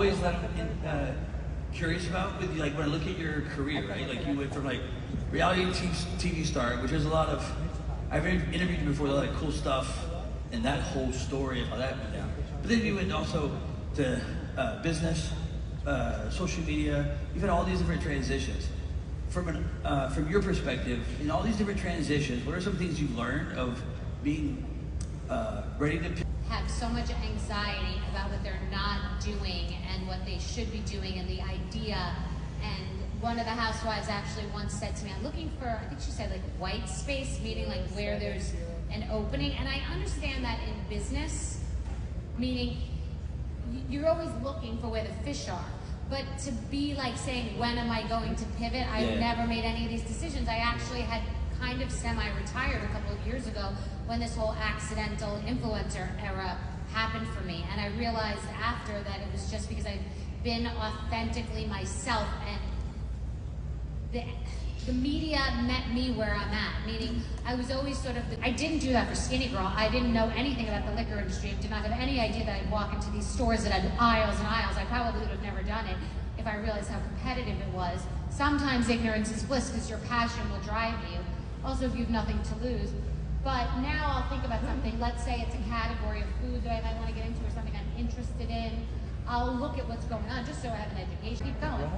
always curious about with you, like when I look at your career, right? Like you went from like reality TV star, which is a lot of. I've interviewed you before, a lot of cool stuff, and that whole story of how that went down. But then you went also to business, social media. You've had all these different transitions. From your perspective, in all these different transitions, what are some things you've learned of being ready to have so much anxiety about what they're not doing and what they should be doing and the idea. And one of the housewives actually once said to me, I'm looking for, I think she said like white space, meaning like where there's an opening. And I understand that in business, meaning you're always looking for where the fish are. But to be like saying, when am I going to pivot? I've never made any of these decisions. I actually had kind of semi-retired a couple of years ago when this whole accidental influencer era happened for me. And I realized after that it was just because I'd been authentically myself, and the media met me where I'm at, meaning I was always sort of, I didn't do that for Skinny Girl. I didn't know anything about the liquor industry. I did not have any idea that I'd walk into these stores that had aisles and aisles. I probably would have never done it if I realized how competitive it was. Sometimes ignorance is bliss because your passion will drive you. Also, if you have nothing to lose. But now I'll think about something. Let's say it's a category of food that I might want to get into or something I'm interested in. I'll look at what's going on just so I have an education. Keep going.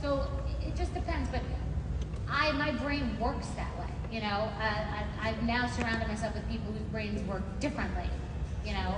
So it just depends. But my brain works that way. You know, I've now surrounded myself with people whose brains work differently. You know,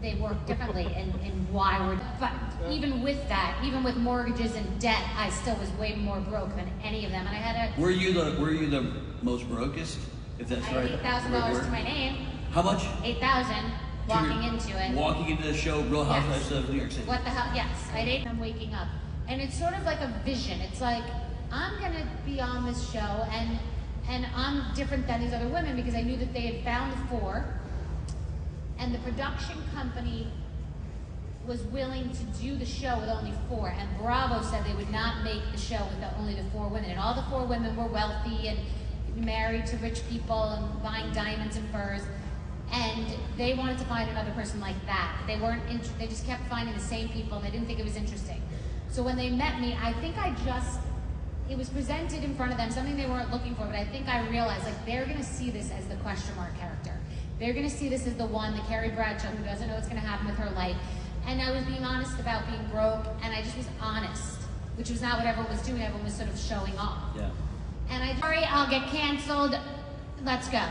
they work differently in why we're. But even with that, even with mortgages and debt, I still was way more broke than any of them. And I had a. Were you the most brokest? If that's right. $8,000 to my name. How much? $8,000 walking into it. Walking into the show, Real Housewives of New York City. What the hell? Yes, I ate. I'm waking up, and it's sort of like a vision. It's like I'm gonna be on this show, and I'm different than these other women because I knew that they had found the four, and the production company was willing to do the show with only four, and Bravo said they would not make the show with only the four women, and all the four women were wealthy and married to rich people and buying diamonds and furs, and they wanted to find another person like that. They weren't. They just kept finding the same people, and they didn't think it was interesting. So when they met me, I think it was presented in front of them, something they weren't looking for, but I think I realized like they're gonna see this as the question mark character. They're gonna see this as the one, the Carrie Bradshaw, who doesn't know what's gonna happen with her life. And I was being honest about being broke, and I just was honest, which was not what everyone was doing. Everyone was sort of showing off. Yeah. And sorry, I'll get canceled. Let's go.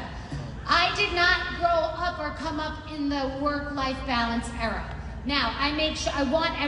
I did not grow up or come up in the work-life balance era. Now, I make sure I want every